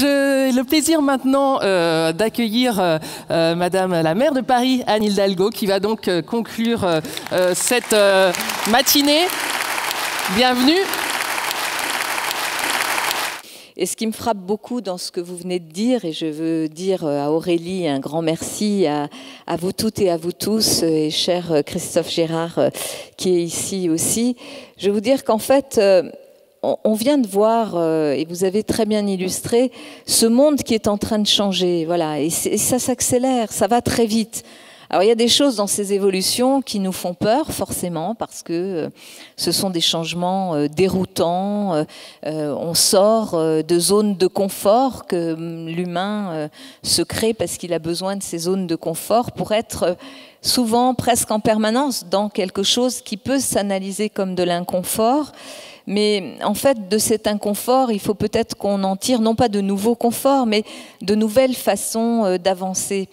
J'ai le plaisir maintenant d'accueillir Madame la maire de Paris, Anne Hidalgo, qui va donc conclure cette matinée. Bienvenue. Et ce qui me frappe beaucoup dans ce que vous venez de dire, et je veux dire à Aurélie un grand merci, à vous toutes et à vous tous, et cher Christophe Gérard qui est ici aussi, je veux vous dire qu'en fait, on vient de voir, et vous avez très bien illustré, ce monde qui est en train de changer, voilà, et ça s'accélère, ça va très vite. Alors il y a des choses dans ces évolutions qui nous font peur forcément parce que ce sont des changements déroutants, on sort de zones de confort que l'humain se crée parce qu'il a besoin de ces zones de confort pour être souvent presque en permanence dans quelque chose qui peut s'analyser comme de l'inconfort. Mais en fait, de cet inconfort, il faut peut-être qu'on en tire non pas de nouveaux conforts, mais de nouvelles façons d'avancer.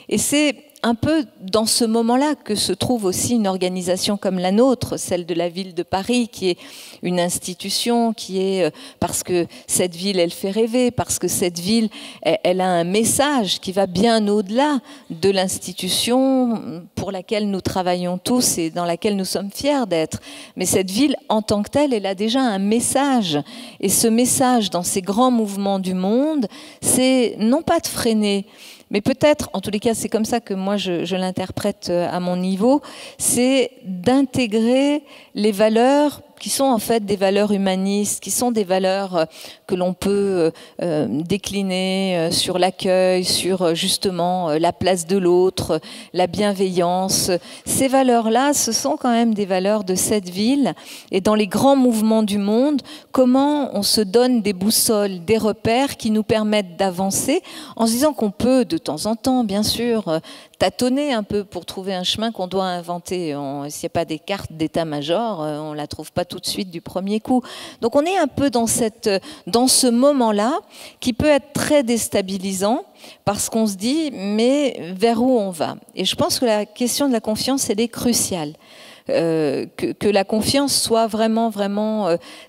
Et c'est un peu dans ce moment-là que se trouve aussi une organisation comme la nôtre, celle de la ville de Paris, qui est une institution, qui est parce que cette ville, elle fait rêver, parce que cette ville, elle a un message qui va bien au-delà de l'institution pour laquelle nous travaillons tous et dans laquelle nous sommes fiers d'être. Mais cette ville, en tant que telle, elle a déjà un message. Et ce message, dans ces grands mouvements du monde, c'est non pas de freiner, mais peut-être, en tous les cas, c'est comme ça que moi je l'interprète à mon niveau, c'est d'intégrer les valeurs qui sont en fait des valeurs humanistes, qui sont des valeurs que l'on peut décliner sur l'accueil, sur justement la place de l'autre, la bienveillance. Ces valeurs-là, ce sont quand même des valeurs de cette ville. Et dans les grands mouvements du monde, comment on se donne des boussoles, des repères qui nous permettent d'avancer en se disant qu'on peut de temps en temps, bien sûr, tâtonner un peu pour trouver un chemin qu'on doit inventer. S'il n'y a pas des cartes d'état-major, on ne la trouve pas tout de suite du premier coup. Donc on est un peu dans ce moment-là qui peut être très déstabilisant parce qu'on se dit mais vers où on va? Et je pense que la question de la confiance, elle est cruciale. Que la confiance soit vraiment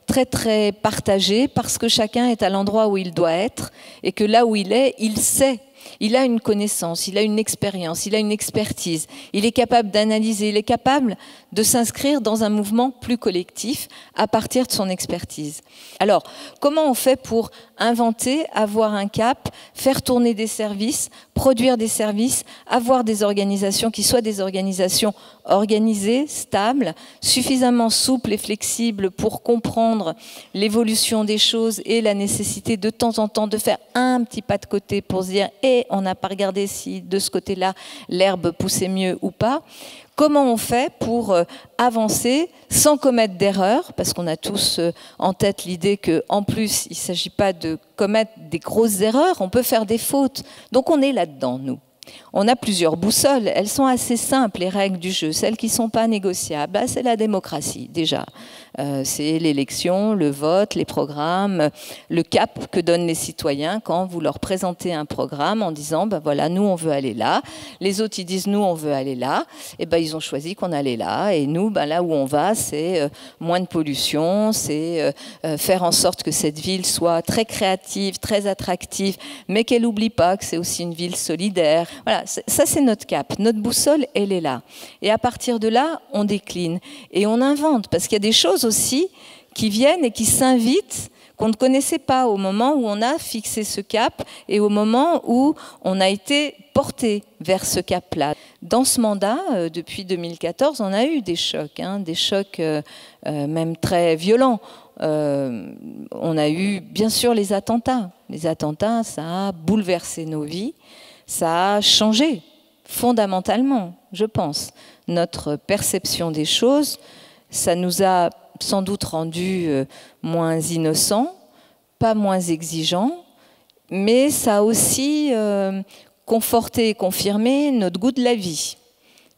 très très partagée parce que chacun est à l'endroit où il doit être et que là où il est, il sait. Il a une connaissance, il a une expérience, il a une expertise. Il est capable d'analyser, il est capable de s'inscrire dans un mouvement plus collectif à partir de son expertise. Alors, comment on fait pour inventer, avoir un cap, faire tourner des services, produire des services, avoir des organisations qui soient des organisations organisées, stables, suffisamment souples et flexibles pour comprendre l'évolution des choses et la nécessité de temps en temps de faire un petit pas de côté pour se dire « et on n'a pas regardé si de ce côté-là l'herbe poussait mieux ou pas ». Comment on fait pour avancer sans commettre d'erreurs? Parce qu'on a tous en tête l'idée qu'en plus, il ne s'agit pas de commettre des grosses erreurs, on peut faire des fautes. Donc on est là-dedans, nous. On a plusieurs boussoles, elles sont assez simples, les règles du jeu. Celles qui ne sont pas négociables, c'est la démocratie, déjà. C'est l'élection, le vote, les programmes, le cap que donnent les citoyens quand vous leur présentez un programme en disant ben voilà, nous on veut aller là, les autres ils disent nous on veut aller là, et ben ils ont choisi qu'on allait là, et nous ben là où on va c'est moins de pollution, c'est faire en sorte que cette ville soit très créative, très attractive, mais qu'elle n'oublie pas que c'est aussi une ville solidaire. Voilà, ça c'est notre cap, notre boussole elle est là, et à partir de là on décline et on invente, parce qu'il y a des choses aussi qui viennent et qui s'invitent qu'on ne connaissait pas au moment où on a fixé ce cap et au moment où on a été porté vers ce cap-là. Dans ce mandat, depuis 2014, on a eu des chocs même très violents. On a eu bien sûr les attentats. Les attentats, ça a bouleversé nos vies, ça a changé fondamentalement, je pense, notre perception des choses. Ça nous a sans doute rendus moins innocents, pas moins exigeants, mais ça a aussi conforté et confirmé notre goût de la vie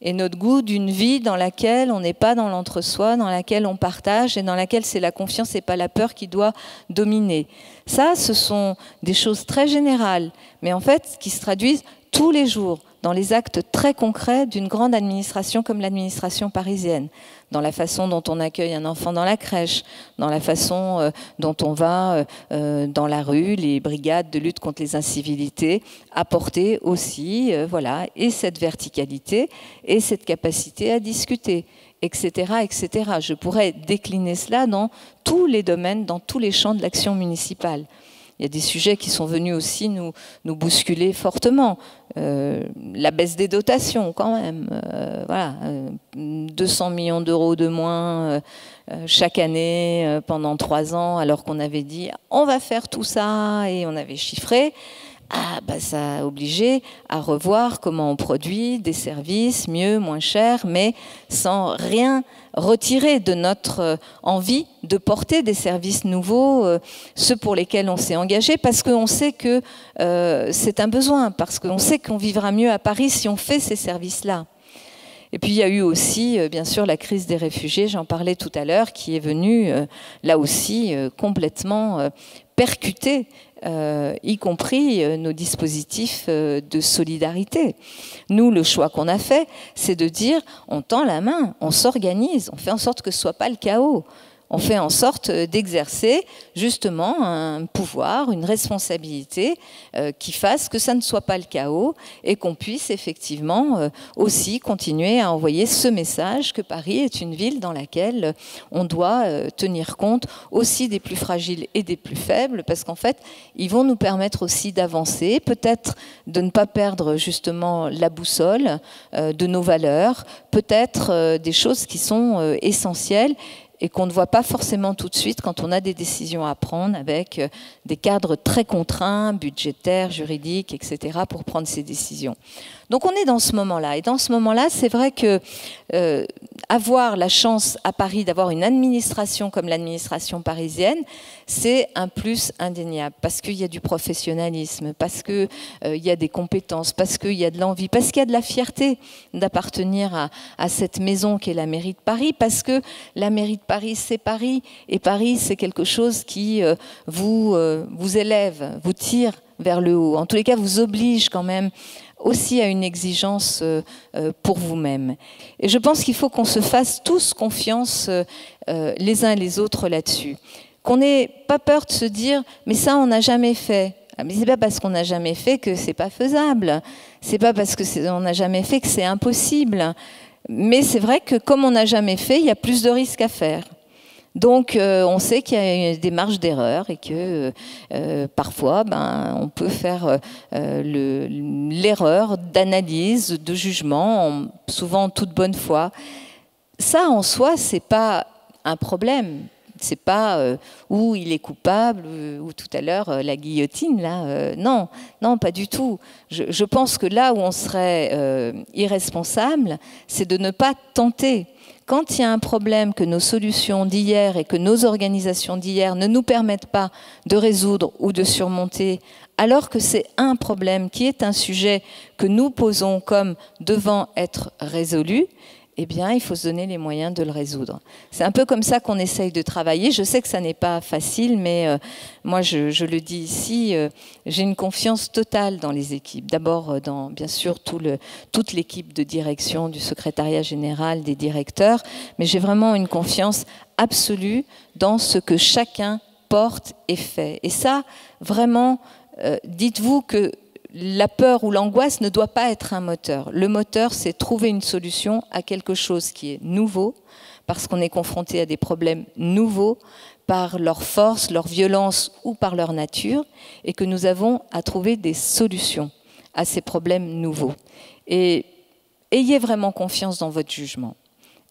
et notre goût d'une vie dans laquelle on n'est pas dans l'entre-soi, dans laquelle on partage et dans laquelle c'est la confiance et pas la peur qui doit dominer. Ça, ce sont des choses très générales, mais en fait qui se traduisent tous les jours dans les actes très concrets d'une grande administration comme l'administration parisienne, dans la façon dont on accueille un enfant dans la crèche, dans la façon dont on va dans la rue, les brigades de lutte contre les incivilités, apporter aussi voilà, et cette verticalité et cette capacité à discuter, etc., etc. Je pourrais décliner cela dans tous les domaines, dans tous les champs de l'action municipale. Il y a des sujets qui sont venus aussi nous bousculer fortement. La baisse des dotations, quand même. Voilà, 200 millions d'euros de moins chaque année pendant 3 ans, alors qu'on avait dit on va faire tout ça et on avait chiffré. Ah, bah, ça a obligé à revoir comment on produit des services mieux, moins chers, mais sans rien retirer de notre envie de porter des services nouveaux, ceux pour lesquels on s'est engagé, parce qu'on sait que c'est un besoin, parce qu'on sait qu'on vivra mieux à Paris si on fait ces services-là. Et puis il y a eu aussi, bien sûr, la crise des réfugiés, j'en parlais tout à l'heure, qui est venue, là aussi, complètement percuter, y compris nos dispositifs de solidarité. Nous, le choix qu'on a fait, c'est de dire, on tend la main, on s'organise, on fait en sorte que ce ne soit pas le chaos. On fait en sorte d'exercer justement un pouvoir, une responsabilité qui fasse que ça ne soit pas le chaos et qu'on puisse effectivement aussi continuer à envoyer ce message que Paris est une ville dans laquelle on doit tenir compte aussi des plus fragiles et des plus faibles, parce qu'en fait, ils vont nous permettre aussi d'avancer, peut-être de ne pas perdre justement la boussole de nos valeurs, peut-être des choses qui sont essentielles et qu'on ne voit pas forcément tout de suite quand on a des décisions à prendre avec des cadres très contraints, budgétaires, juridiques, etc., pour prendre ces décisions. Donc on est dans ce moment-là. Et dans ce moment-là, c'est vrai que avoir la chance à Paris d'avoir une administration comme l'administration parisienne, c'est un plus indéniable, parce qu'il y a du professionnalisme, parce qu'il y a des compétences, parce qu'il y a de l'envie, parce qu'il y a de la fierté d'appartenir à cette maison qui est la mairie de Paris, parce que la mairie de Paris, c'est Paris, et Paris, c'est quelque chose qui vous élève, vous tire vers le haut. En tous les cas, vous oblige quand même aussi à une exigence pour vous-même. Et je pense qu'il faut qu'on se fasse tous confiance les uns et les autres là-dessus. Qu'on n'ait pas peur de se dire « mais ça, on n'a jamais fait ». Mais c'est pas parce qu'on n'a jamais fait que c'est pas faisable. C'est pas parce qu'on n'a jamais fait que c'est impossible. Mais c'est vrai que comme on n'a jamais fait, il y a plus de risques à faire. Donc, on sait qu'il y a des marges d'erreur et que parfois, on peut faire l'erreur d'analyse, de jugement, souvent en toute bonne foi. Ça, en soi, c'est pas un problème. C'est pas où il est coupable, ou tout à l'heure la guillotine, là. Non, non, pas du tout. Je pense que là où on serait irresponsable, c'est de ne pas tenter. Quand il y a un problème que nos solutions d'hier et que nos organisations d'hier ne nous permettent pas de résoudre ou de surmonter, alors que c'est un problème qui est un sujet que nous posons comme devant être résolu, eh bien, il faut se donner les moyens de le résoudre. C'est un peu comme ça qu'on essaye de travailler. Je sais que ça n'est pas facile, mais moi, je le dis ici, j'ai une confiance totale dans les équipes. D'abord, dans, bien sûr, toute l'équipe de direction, du secrétariat général, des directeurs, mais j'ai vraiment une confiance absolue dans ce que chacun porte et fait. Et ça, vraiment, dites-vous que la peur ou l'angoisse ne doit pas être un moteur. Le moteur, c'est trouver une solution à quelque chose qui est nouveau, parce qu'on est confronté à des problèmes nouveaux, par leur force, leur violence ou par leur nature, et que nous avons à trouver des solutions à ces problèmes nouveaux. Et ayez vraiment confiance dans votre jugement.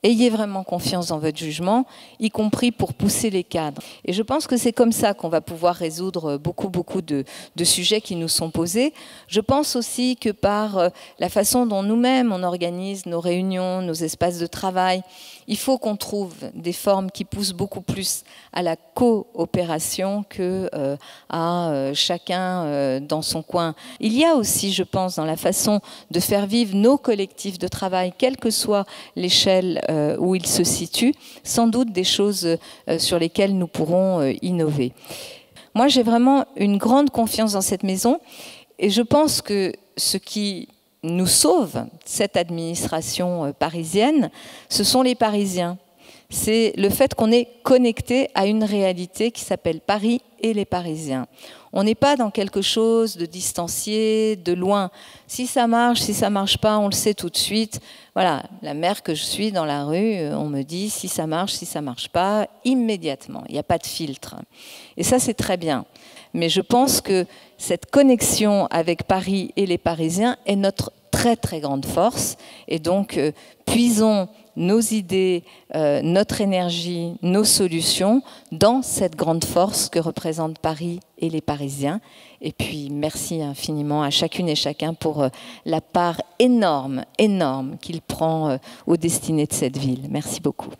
Ayez vraiment confiance dans votre jugement, y compris pour pousser les cadres. Et je pense que c'est comme ça qu'on va pouvoir résoudre beaucoup de sujets qui nous sont posés. Je pense aussi que par la façon dont nous-mêmes on organise nos réunions, nos espaces de travail, il faut qu'on trouve des formes qui poussent beaucoup plus à la coopération que à chacun dans son coin. Il y a aussi, je pense, dans la façon de faire vivre nos collectifs de travail, quelle que soit l'échelle où ils se situent, sans doute des choses sur lesquelles nous pourrons innover. Moi, j'ai vraiment une grande confiance dans cette maison et je pense que ce qui nous sauve, cette administration parisienne, ce sont les Parisiens. C'est le fait qu'on est connecté à une réalité qui s'appelle Paris et les Parisiens. On n'est pas dans quelque chose de distancié, de loin. Si ça marche pas, on le sait tout de suite. Voilà, la mère que je suis dans la rue, on me dit si ça marche pas, immédiatement. Il n'y a pas de filtre. Et ça, c'est très bien. Mais je pense que cette connexion avec Paris et les Parisiens est notre très très grande force. Et donc, puisons nos idées, notre énergie, nos solutions dans cette grande force que représentent Paris et les Parisiens. Et puis, merci infiniment à chacune et chacun pour la part énorme, énorme qu'il prend aux destinées de cette ville. Merci beaucoup.